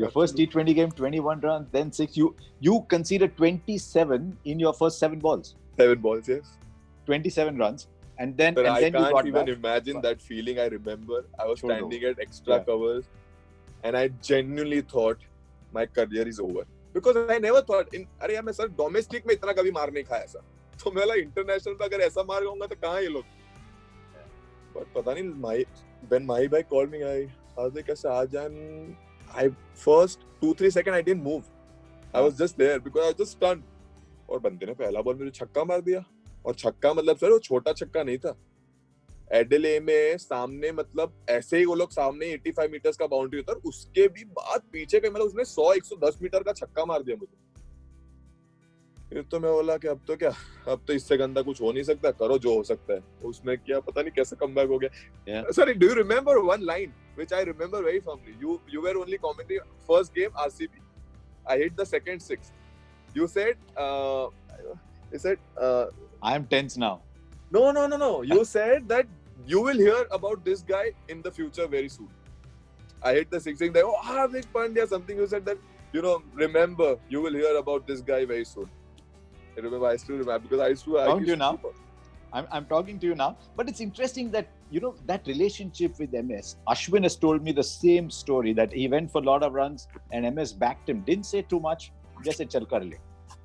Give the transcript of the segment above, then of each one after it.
Your first T20 game, 21 runs, then 6. You conceded 27 in your first 7 balls. 7 balls, yes. 27 runs. And then, But and I then can't you got even back. imagine that feeling. I remember I was Sure, standing at extra covers and I genuinely thought my career is over. Because I never thought, अरे यार मैं sir domestic में इतना कभी मार नहीं खाया ऐसा. तो मैं बोला international पे अगर ऐसा मार गाऊंगा तो कहाँ ये लोग? But पता नहीं, when my bhai called me, I was like, कैसे आ जान? I first 2-3 seconds I didn't move. I was just there because I was just stunned. और बंदे ने पहला बॉल मुझे छक्का मार दिया. और छक्का मतलब सर वो छोटा छक्का नहीं था. एडले में सामने मतलब ऐसे ही वो लोग सामने 85 मीटर्स का बाउंड्री होता है, उसके भी बाद पीछे के मतलब उसने 100-110 मीटर का छक्का मार दिया मुझे. फिर तो मैं बोला कि अब तो इससे गंदा कुछ हो नहीं सकता, करो जो हो सकता है. उसने किया, पता नहीं कैसे कमबैक हो गया. Sorry, do you remember one line which I remember very firmly? You were only commenting first game RCB. I hit the second 6. You said I am tense now. No. You said that you will hear about this guy in the future very soon. I hit the 6 saying that, Hardik Pandya, something you said that, remember, you will hear about this guy very soon. I still remember because I used to talking to you now. I'm talking to you now. But it's interesting that, that relationship with MS. Ashwin has told me the same story that he went for a lot of runs and MS backed him. Didn't say too much. Just said, chal kar le.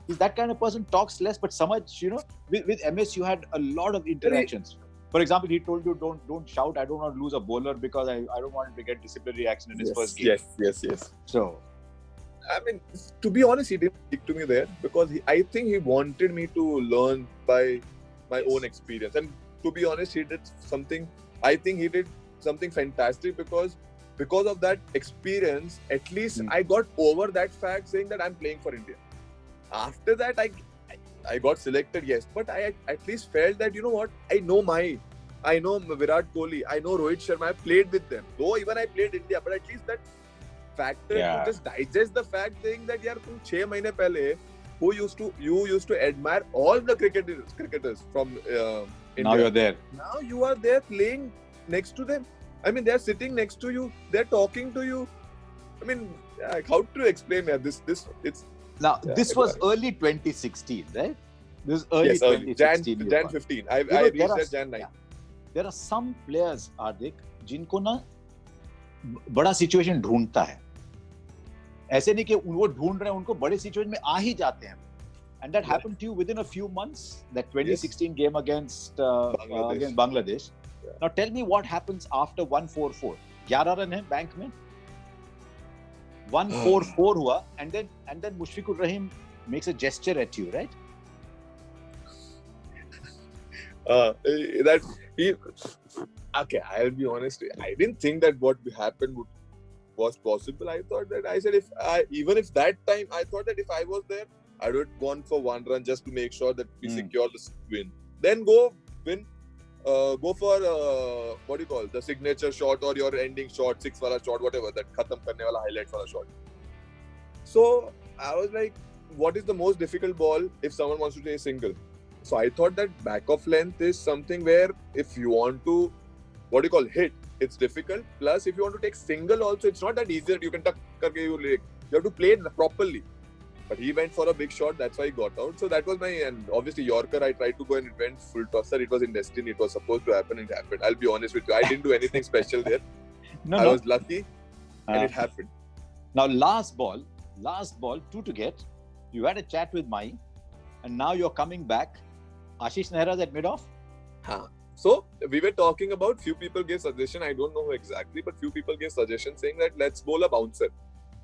He's that kind of person, talks less, but so much, with MS, you had a lot of interactions. For example, he told you, don't shout. I don't want to lose a bowler because I don't want him to get disciplinary action in his first game. Yes. So, I mean, to be honest, he didn't speak to me there because I think he wanted me to learn by my own experience. And to be honest, he did something. I think he did something fantastic because of that experience. At least I got over that fact, saying that I'm playing for India. After that, I got selected, yes, but I at least felt that, I know Virat Kohli, I know Rohit Sharma, I played with them. Though even I played India, but at least that factor to just digest the fact saying that, yaar, tum 6 mahine pehle, you used to admire all the cricketers from India. Now you're there. Now you are there playing next to them. I mean, they're sitting next to you, they're talking to you. I mean, how to explain this? This was early 2016, right? This was early 2016. Jan 15. I reached that Jan 9. There are some players, Hardik, जिनको ना बड़ा situation ढूंढता है. ऐसे नहीं कि वो ढूंढ रहे हैं, उनको बड़े सिचुएशन में आ ही जाते हैं. And that happened to you within a few months. That 2016 game against Bangladesh. Yeah. Now tell me what happens after 144. 11 run है बैंक में. 144 हुआ, and then Mushfiqur Rahim makes a gesture at you, right? Okay, I'll be honest. I didn't think that what happened was possible. I thought that even if that time I thought that if I was there, I would have gone for 1 run just to make sure that we secure the win. Then go win. Go for what do you call the signature shot or your ending shot, 6 wala shot, whatever, that khatam karne wala highlight wala shot. So I was like, what is the most difficult ball if someone wants to take a single? So I thought that back of length is something where if you want to hit, it's difficult. Plus if you want to take single also, it's not that easy that you can tuck karke you have to play it properly. But he went for a big shot, that's why he got out. So that was and obviously Yorker, I tried to go and it went full tosser. It was in destiny, it was supposed to happen, it happened. I'll be honest with you, I didn't do anything special there. I was lucky and it happened. Now last ball, 2 to get. You had a chat with Mai and now you're coming back. Ashish Nehra's at mid-off? So we were talking about, few people gave suggestion, I don't know who exactly, but few people gave suggestion saying that let's bowl a bouncer.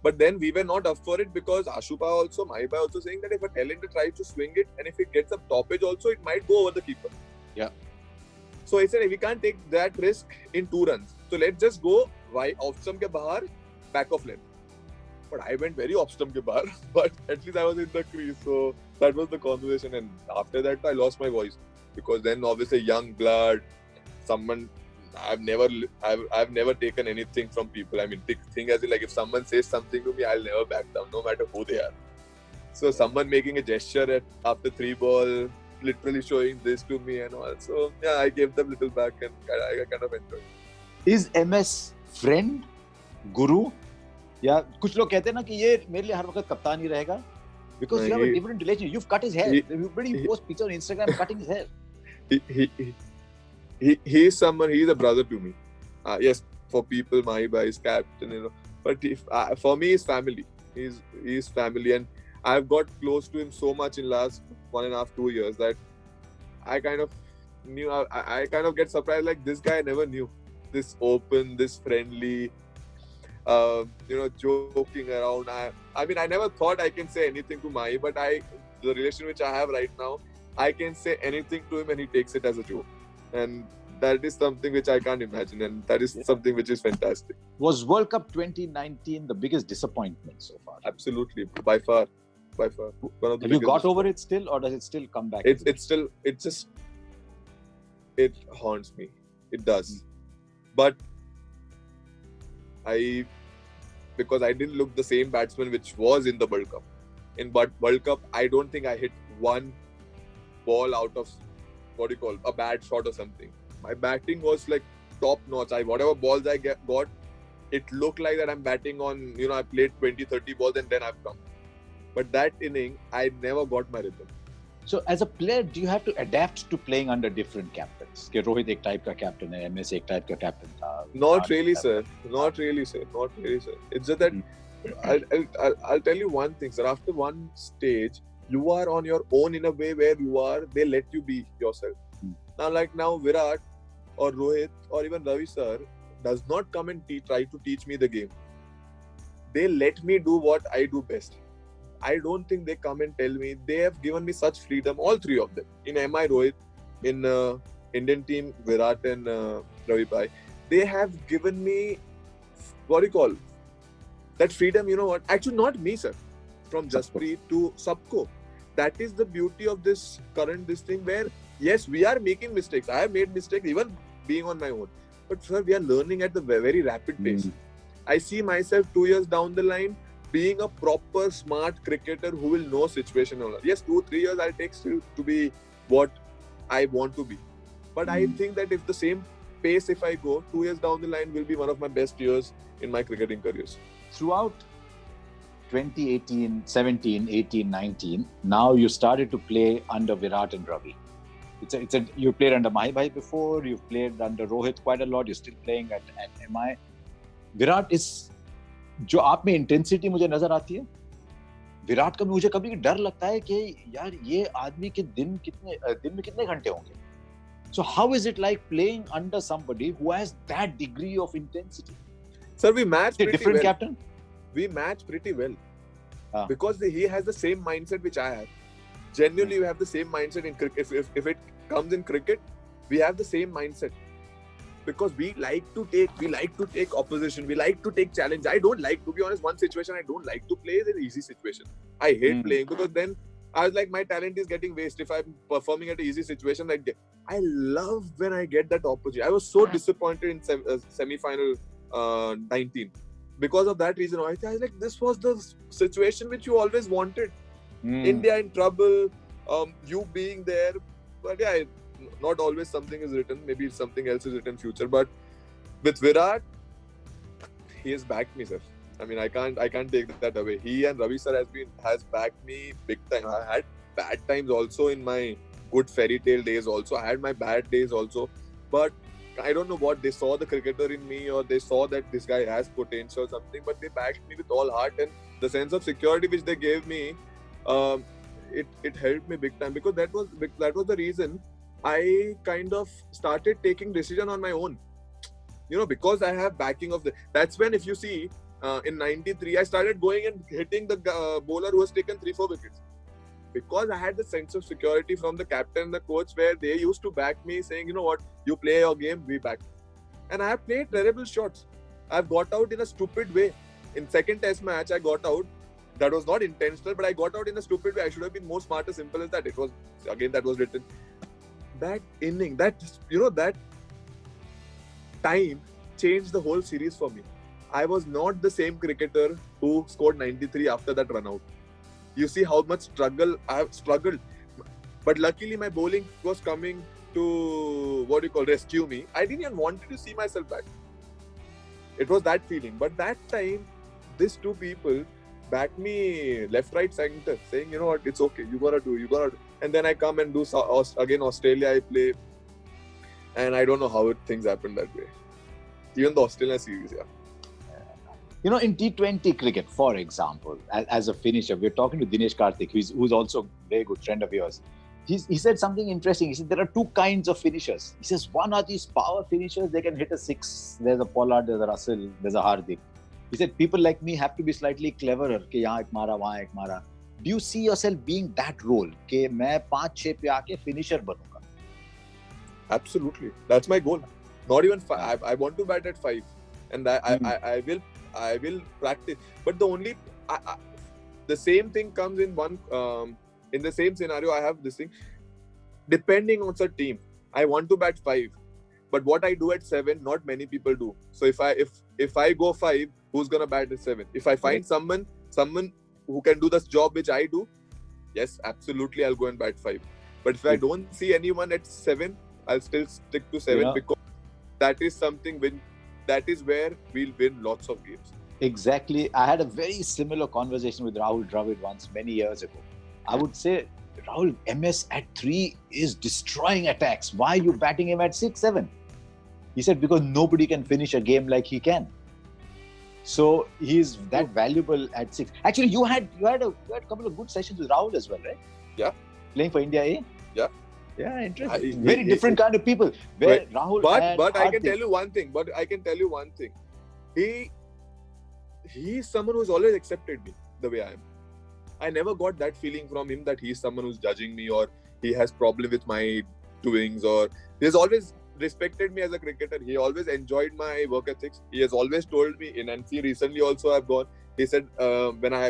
But then we were not up for it because Ashupa also, Mahibai also saying that if a talenter tries to swing it and if it gets a toppage also, it might go over the keeper. Yeah. So I said, we can't take that risk in 2 runs. So let's just go off stump ke bahar, back of length. But I went very off stump ke bahar, but at least I was in the crease. So that was the conversation. And after that, I lost my voice because then obviously young blood, someone... I've never taken anything from people. I mean, thing as in like if someone says something to me, I'll never back down, no matter who they are. So someone making a gesture after 3 ball, literally showing this to me and all. So yeah, I gave them little back and I kind of enjoyed. Is MS friend, guru, या कुछ लोग कहते हैं ना कि ये मेरे लिए हर वक्त कप्तान ही रहेगा because you have a different relation. You've cut his hair. Everybody posts pictures on Instagram cutting his hair. He is someone. He is a brother to me. Yes, for people, Mahiba is captain, you know. But for me, he's family. He's family, and I've got close to him so much in last 1.5, 2 years that I kind of knew. I kind of get surprised. Like, this guy I never knew. This open, this friendly, you know, joking around. I mean, I never thought I can say anything to Mahi, but the relation which I have right now, I can say anything to him and he takes it as a joke. And that is something which I can't imagine, and that is something which is fantastic. Was World Cup 2019 the biggest disappointment so far? Absolutely, by far. One of the Have you got over it still, or does it still come back? It haunts me. It does. But because I didn't look the same batsman which was in the World Cup. In World Cup, I don't think I hit one ball out of a bad shot or something. My batting was like top notch. Whatever balls I got, it looked like that I'm batting on, you know, I played 20, 30 balls and then I've come. But that inning, I never got my rhythm. So as a player, do you have to adapt to playing under different captains? कि रोहित एक type का captain है, MS एक type का captain था. Not really, sir. It's just that I'll tell you one thing, sir. After one stage, you are on your own in a way where they let you be yourself. Now Virat or Rohit or even Ravi sir does not come and try to teach me the game. They let me do what I do best. I don't think they come and tell me. They have given me such freedom, all three of them. In MI Rohit, in Indian team Virat and Ravi Bhai, they have given me that freedom. You know what? Actually, not me, sir. From Jasprit to Sabko. That is the beauty of this thing where, yes, we are making mistakes. I have made mistakes even being on my own. But sir, we are learning at the very rapid pace. I see myself 2 years down the line being a proper smart cricketer who will know situation. Yes, 2-3 years I'll take still to be what I want to be. But I think that if the same pace if I go, 2 years down the line will be one of my best years in my cricketing careers. Throughout 2018, 17, 18, 19, now you started to play under Virat and Ravi. You played under Mahi Bhai before, you've played under Rohit quite a lot, you're still playing at MI. Virat is, जो आप में intensity मुझे नजर आती है, विराट का मुझे कभी डर लगता है कि यार ये आदमी के दिन में कितने घंटे होंगे. So how is it like playing under somebody who has that degree of intensity? Sir, we match pretty different well. Captain? We match pretty well. Because he has the same mindset which I have. Genuinely, we have the same mindset in cricket. If it comes in cricket, we have the same mindset. Because we like to take opposition. We like to take challenge. I don't like, to be honest, one situation I don't like to play is an easy situation. I hate playing because then I was like, my talent is getting wasted if I'm performing at an easy situation. I love when I get that opportunity. I was so disappointed in semi-final 19. Because of that reason, I was like, this was the situation which you always wanted. India in trouble, you being there. But yeah, not always something is written. Maybe something else is written in future. But with Virat, he has backed me, sir. I mean, I can't take that away. He and Ravi sir has backed me big time. I had bad times also in my good fairy tale days also. I had my bad days also. But I don't know what they saw the cricketer in me, or they saw that this guy has potential or something, but they backed me with all heart, and the sense of security which they gave me, it helped me big time, because that was the reason I kind of started taking decision on my own. You know, because I have backing of that's when, if you see, in 93, I started going and hitting the bowler who has taken 3-4 wickets. Because I had the sense of security from the captain and the coach, where they used to back me, saying, you know what, you play your game, we back. And I have played terrible shots. I've got out in a stupid way. In second test match, I got out. That was not intentional, but I got out in a stupid way. I should have been more smart, as simple as that. It was, again, that was written. That inning, that time changed the whole series for me. I was not the same cricketer who scored 93 after that run out. You see how much struggle I have struggled. But luckily, my bowling was coming to, rescue me. I didn't even want to see myself back. It was that feeling. But that time, these two people back me left, right, center, saying, you know what, it's okay, you gotta do. And then I come and do again Australia, I play, and I don't know how things happened that way. Even the Australia series, yeah. You know, in T20 cricket, for example, as a finisher, we're talking to Dinesh Karthik, who's also a very good friend of yours. He said something interesting. He said there are two kinds of finishers. He says one are these power finishers, they can hit a six. There's a Pollard, there's a Russell, there's a Hardik. He said people like me have to be slightly cleverer. Ke yahan ek mara, wahan ek mara. Do you see yourself being that role? Ke main 5-6 pe aake finisher banunga? Absolutely. That's my goal. Not even 5. I want to bat at 5. And I will practice. But the same thing comes in one... in the same scenario, I have this thing. Depending on the team, I want to bat 5. But what I do at 7, not many people do. So if I go 5, who's gonna bat at 7? If I find someone who can do this job which I do, yes, absolutely, I'll go and bat 5. But if I don't see anyone at 7, I'll still stick to 7 because that is where we'll win lots of games. Exactly. I had a very similar conversation with Rahul Dravid once many years ago. I would say, Rahul, MS at 3 is destroying attacks. Why are you batting him at 6, 7? He said, because nobody can finish a game like he can. So he's that valuable at 6. Actually, you had a couple of good sessions with Rahul as well, right? Yeah. Playing for India A? Yeah. Yeah, interesting. Very different kind of people. Where right. Rahul but I can tell you one thing. He's someone who's always accepted me the way I am. I never got that feeling from him that he's someone who's judging me or he has problem with my doings, or he's always respected me as a cricketer. He always enjoyed my work ethics. He has always told me, and see, recently also I've gone, he said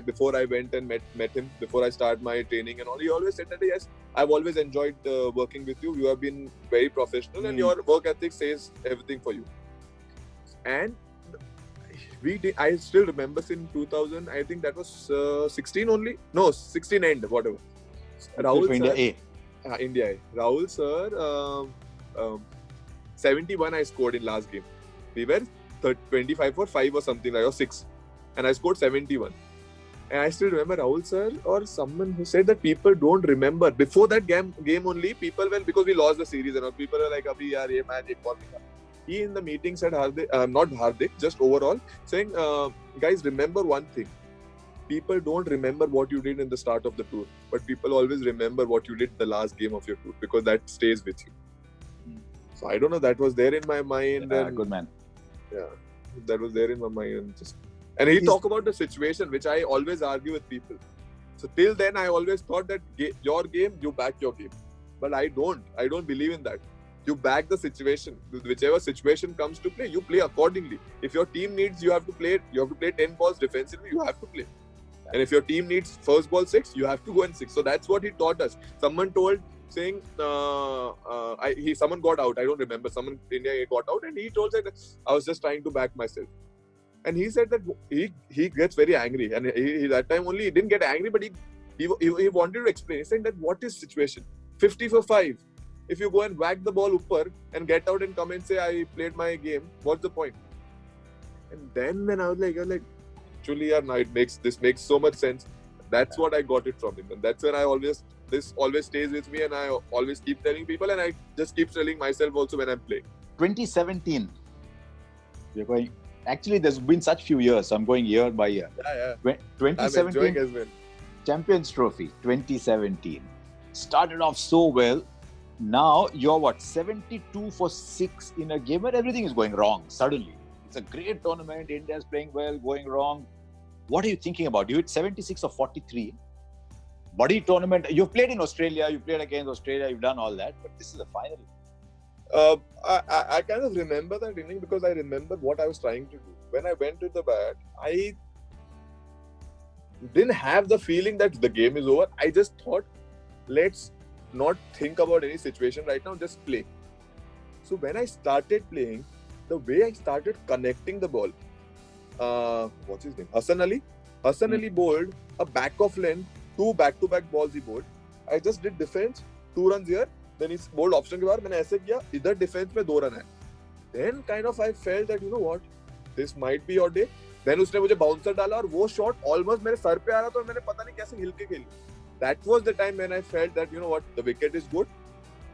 before I went and met him, before I start my training and all, he always said that yes, I've always enjoyed working with you. You have been very professional and your work ethic says everything for you. And I still remember in 2000, I think that was 16 only. No, 16 end, whatever. Rahul India A. India A. Rahul sir, 71 I scored in last game. We were 25 for 5 or something like, or 6. And I scored 71. And I still remember Rahul sir or someone who said that people don't remember. Before that game only, people were, because we lost the series and all, people were like, abhi yaar, ye match ek ball nikal. He in the meeting said, not Hardik, just overall, saying, guys, remember one thing. People don't remember what you did in the start of the tour, but people always remember what you did the last game of your tour, because that stays with you. So I don't know, that was there in my mind. Yeah, and, good man. Yeah, that was there in my mind. And he talked about the situation, which I always argue with people. So till then, I always thought that your game, you back your game. But I don't believe in that. You back the situation. Whichever situation comes to play, you play accordingly. If your team needs, you have to play 10 balls defensively, you have to play. And if your team needs first ball 6, you have to go and 6. So that's what he taught us. Someone told, saying, someone got out. I don't remember. Someone in India got out, and he told that I was just trying to back myself. And he said that he gets very angry. And he that time only, he didn't get angry, but he wanted to explain. He said that what is situation? 50 for 5. If you go and whack the ball upper and get out and come and say, I played my game, what's the point? And then when I was like, actually, now this makes so much sense. That's what I got it from him. And that's when this always stays with me, and I always keep telling people, and I just keep telling myself also when I'm playing. 2017. You're going, actually, there's been such few years, so I'm going year by year. Yeah. 2017. I'm enjoying as well. Champions Trophy, 2017. Started off so well. Now you're 72 for 6 in a game where everything is going wrong suddenly. It's a great tournament. India's playing well, going wrong. What are you thinking about? You hit 76 or 43. Body tournament. You've played in Australia. You played against Australia. You've done all that. But this is the final. I kind of remember that inning because I remember what I was trying to do. When I went to the bat, I didn't have the feeling that the game is over. I just thought, let's not think about any situation right now, just play. So when I started playing, the way I started connecting the ball, what's his name? Hassan Ali bowled a back of length, 2 back-to-back balls he bowled. I just did defense, 2 runs here, then he bowled option के बाद मैंने ऐसे किया, इधर defense में 2 run है. Then kind of I felt that, you know what, this might be your day. Then उसने मुझे बाउंसर डाला और वो शॉट ऑलमोस्ट मेरे सर पे आ रहा था और मैंने पता नहीं कैसे हिल के खेली. That was the time when I felt that, you know what, the wicket is good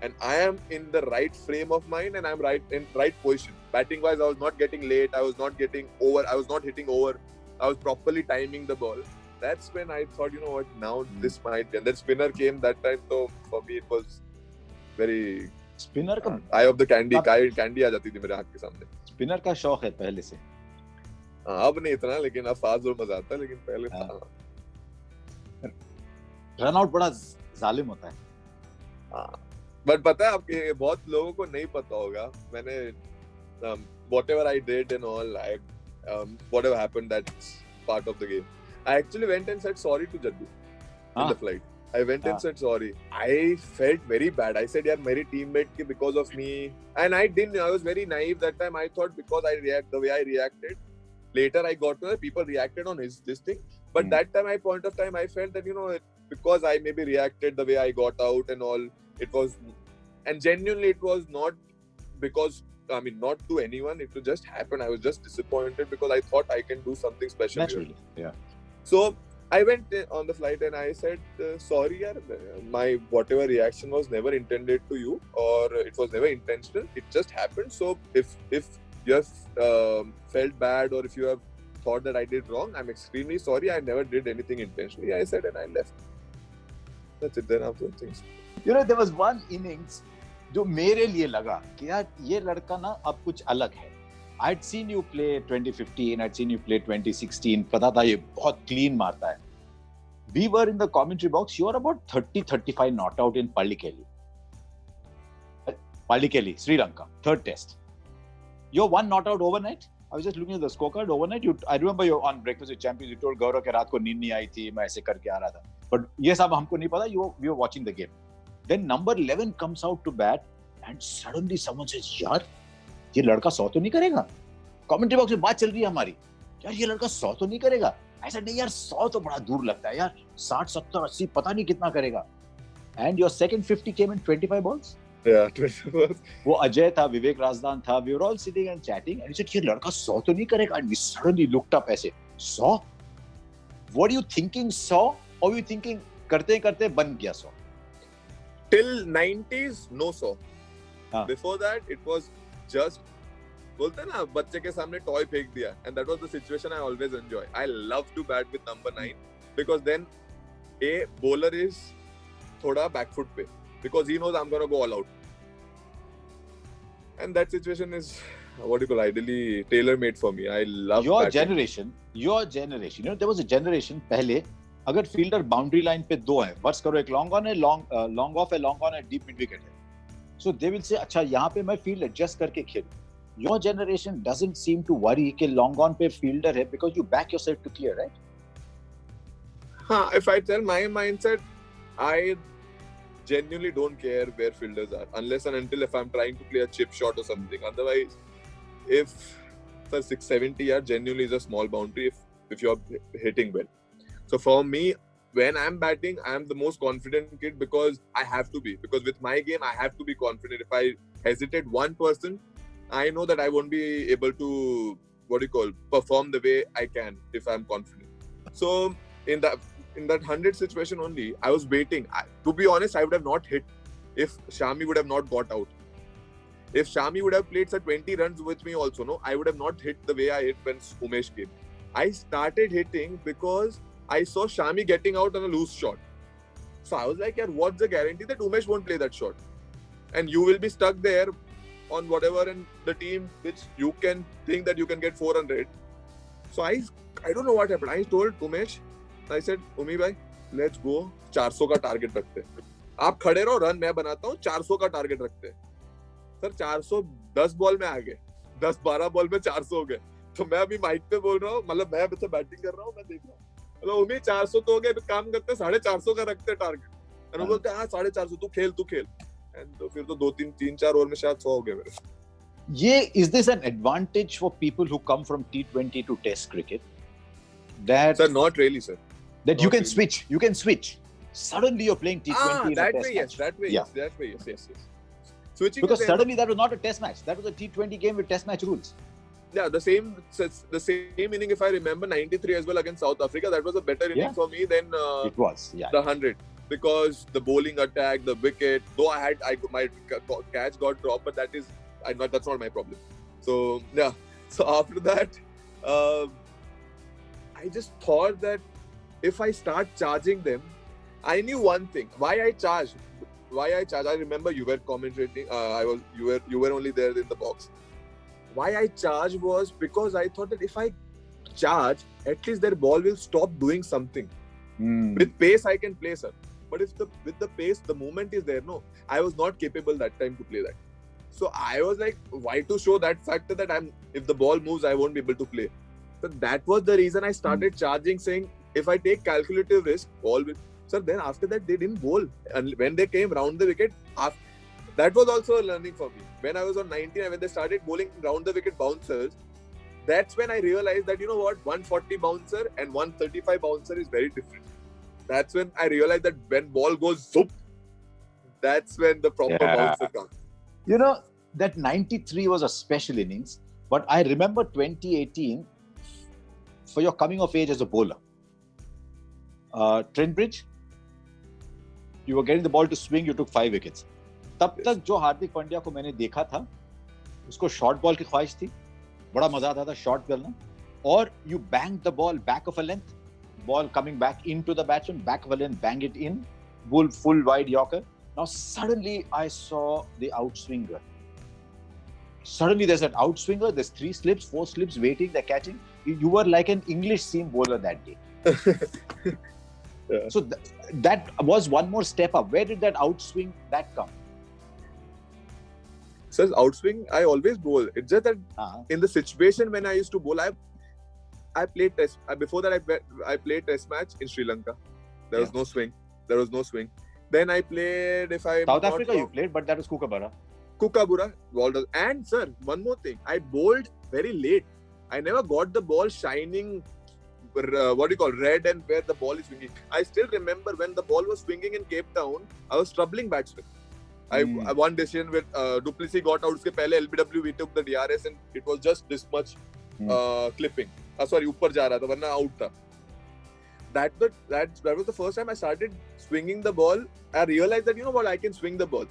and I am in the right frame of mind and I'm in right position. Batting wise, I was not getting late, I was not getting over, I was not hitting over, I was properly timing the ball. That's when I thought, you know what, now this might be. And then spinner came that time, so for me it was very spinner का eye of the candy आ जाती थी मेरे आँख के सामने. Spinner का शौक है पहले से. अब नहीं इतना, लेकिन अब फास्ट और मजा आता है, लेकिन पहले था. रन आउट बड़ा जालिम होता है. बट पता है आपके बहुत लोगों को नहीं पता होगा, मैंने whatever I did and all, whatever happened, that's part of the game. I actually went and said sorry to Jaddu in the flight. I went and said sorry. I felt very bad. I said, "यार मेरी teammate के because of me," and I didn't. I was very naive that time. I thought because the way I reacted. Later I got to know that people reacted on this thing. But that time, point of time, I felt that, you know, because I maybe reacted the way I got out and all, it was, and genuinely it was not because, I mean, not to anyone, it just happened. I was just disappointed because I thought I can do something special. Naturally, yeah. So I went on the flight and I said, sorry, yaar, my whatever reaction was never intended to you, or it was never intentional. It just happened. So if you have felt bad, or if you have thought that I did wrong, I'm extremely sorry. I never did anything intentionally. I said, and I left. That's it. Then after things. You know, there was one innings जो मेरे लिए लगा कि यार ये लड़का ना अब कुछ अलग है. I'd seen you play 2015, I'd seen you play 2016. पता था ये बहुत clean मारता है. We were in the commentary box. You were about 30-35 not out in Pallikeli, Sri Lanka, third test. You're one not out overnight. I was just looking at the scorecard overnight. I remember you're on Breakfast with Champions. You told Gaurav कि रात को नींद नहीं आई थी, मैं ऐसे करके आ रहा था. But ये सब हमको नहीं पता. We were watching the game. Then number 11 comes out to bat, and suddenly someone says, "यार, ये लड़का 100 तो नहीं करेगा." Commentary box में बात चल रही है हमारी. यार ये लड़का 100 तो नहीं करेगा. ऐसा नहीं यार, 100 तो बड़ा दूर लगता है यार. 60, 70, 80 पता नहीं कितना करेगा. And your second 50 came in 25 balls. Yeah, 25 balls. वो अजय था, विवेक राजदान था. We were all sitting and chatting, and he said, "ये लड़का 100 तो नहीं करेगा." And we suddenly looked up ऐसे, 100? What are you thinking 100? Or were you thinking करते करते बन गया 100? Till 90s, no 100. Before that, it was just, बोलते ना बच्चे के सामने टॉय फेंक दिया, and that was the situation I always enjoy. I love to bat with number 9 because then a bowler is थोड़ा back foot पे because he knows I'm gonna go all out, and that situation is what you call ideally tailor made for me. I love your batting. generation. You know, there was a generation पहले अगर fielder boundary line पे दो है, फर्ज करो एक long on है, long off है, लॉन्ग ऑन है, डीप मिड विकेट है, सो दे विल से अच्छा यहाँ पे मैं फील्ड एडजस्ट करके खेलूं. Your generation doesn't seem to worry कि लॉन्ग ऑन पे फील्डर है because you back yourself to clear, right? If I tell my mindset, I genuinely don't care where fielders are unless and until if I'm trying to play a chip shot or something. Otherwise, if for 670 yard genuinely is a small boundary if you're hitting well. So for me, when I'm batting, I'm the most confident kid because I have to be. Because with my game, I have to be confident. If I hesitate 1%, I know that I won't be able to, perform the way I can if I'm confident. So in that 100 situation only, I was waiting. To be honest, I would have not hit if Shami would have not got out. If Shami would have played 20 runs with me also, no, I would have not hit the way I hit when Umesh came. I started hitting because I saw Shami getting out on a loose shot. So I was like, yeah, what's the guarantee that Umesh won't play that shot? And you will be stuck there on whatever in the team which you can think that you can get 400. So I don't know what happened. I told Umesh, I said, Umi bhai, let's go 400 का target रखते हैं. आप खड़े रहो, run मैं बनाता हूँ, 400 का टारगेट रखते हैं. सर 400 10 बॉल में आ गए, 10-12 बॉल में 400 हो गए. तो मैं अभी माइक पे बोल रहा हूँ, मतलब मैं अभी बैटिंग कर रहा हूँ, मैं देख रहा हूँ, मतलब उम्मीद 400 तो हो गए, काम करते हैं 450 का रखते हैं टारगेट. और वो बोलते हैं हाँ 450 तू खेल. एंड तो फिर तो 2-3-4 ओवर में शायद 100 हो गए मेरे. ये is this an advantage for people who come from T20 to Test cricket? That sir, not really, sir. That not you can really. switch. You can switch. Suddenly you're playing T20 in that a Test way, match. yes. That way, Yeah. yes. Switching Because is suddenly that was not a Test match. That was a T20 game with Test match rules. Yeah, the same inning, if I remember, 93 as well against South Africa. That was a better inning for me than it was, yeah, the 100. Because the bowling attack, the wicket, though my catch got dropped, but that's not my problem. So yeah, so after that, I just thought that if I start charging them, I knew one thing: why I charge. I remember you were commentating. You were only there in the box. Why I charge was because I thought that if I charge, at least their ball will stop doing something. With pace, I can play, sir. But with the pace, the movement is there. No, I was not capable that time to play that. So I was like, why to show that factor that if the ball moves, I won't be able to play. So that was the reason I started charging, saying if I take calculative risk, ball will. Sir, then after that they didn't bowl, and when they came round the wicket, that was also a learning for me. When I was on 19 and when they started bowling round the wicket bouncers, that's when I realized that 140 bouncer and 135 bouncer is very different. That's when I realized that when ball goes zoop, that's when the proper bouncer comes. That 93 was a special innings, but I remember 2018 for your coming of age as a bowler. Trent Bridge, you were getting the ball to swing, you took 5 wickets. तब तक जो हार्दिक पांड्या को मैंने देखा था, उसको short ball की ख्वाहिश थी, बड़ा मजा आता था शॉर्ट करना, और you banged the ball back of a length, ball coming back into the batsman, back of a length, bang it in, full wide Yorker. Now suddenly I saw the outswinger. Suddenly there's an outswinger, there's 3 slips, 4 slips waiting, they're catching. You were like an English seam bowler that day. So that was one more step up. Where did that outswing come? So outswing, I always bowl. It's just that in the situation when I used to bowl, I played test. Before that, I played test match in Sri Lanka. There was no swing. Then I played, South Africa you played, but that was Kookaburra. And sir, one more thing. I bowled very late. I never got the ball shining, red, and where the ball is swinging. I still remember when the ball was swinging in Cape Town, I was troubling batsmen. I one decision with Duplessis got out. Uske pehle LBW we took the DRS and it was just this much clipping. Upar ja raha tha, varna out tha. That was the first time I started swinging the ball. I realized that I can swing the ball.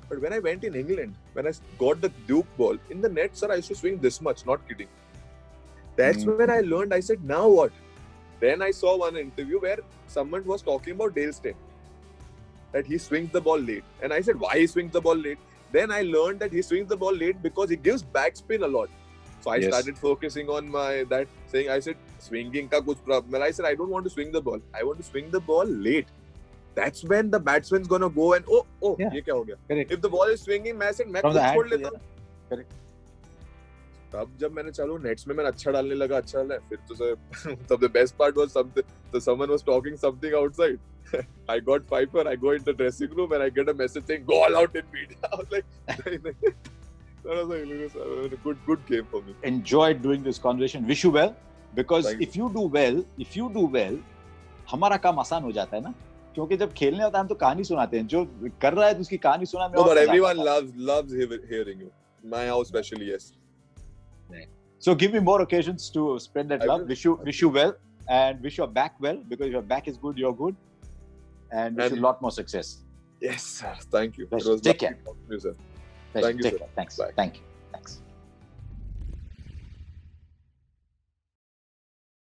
But when I went in England, when I got the Duke ball in the net, sir, I used to swing this much. Not kidding. That's when I learned. I said, now what? Then I saw one interview where someone was talking about Dale Steyn, that he swings the ball late. And I said, why he swings the ball late? Then I learned that he swings the ball late because he gives backspin a lot. So I started focusing on I said, swinging ka kuch problem. I said, I don't want to swing the ball. I want to swing the ball late. That's when the batsman's gonna go and ye kya ho gaya? Correct. If the ball is swinging, I said, मैं खुद छोड़ लेता हूँ. Correct. तब जब मैंने चलो nets में मैंने अच्छा डालने लगा, फिर तो sir the best part was someone was talking something outside. I got Piper, I go into the dressing room and I get a message saying go all out in media. I was like, that was a good game for me. Enjoyed doing this conversation. Wish you well, because if you do well, हमारा काम आसान हो जाता है ना, क्योंकि जब खेलने होता है हम तो कहानी सुनाते हैं, जो कर रहा है तो उसकी कहानी सुना में. No, but everyone loves hearing you. My house especially, yes. So give me more occasions to spread that love. Wish you well, and wish your back well, because your back is good, you're good, and wish you a lot more success. Yes, sir. Thank you. Take care. Thank you, sir. Thank you, sir. Thanks. Bye. Thank you. Thanks.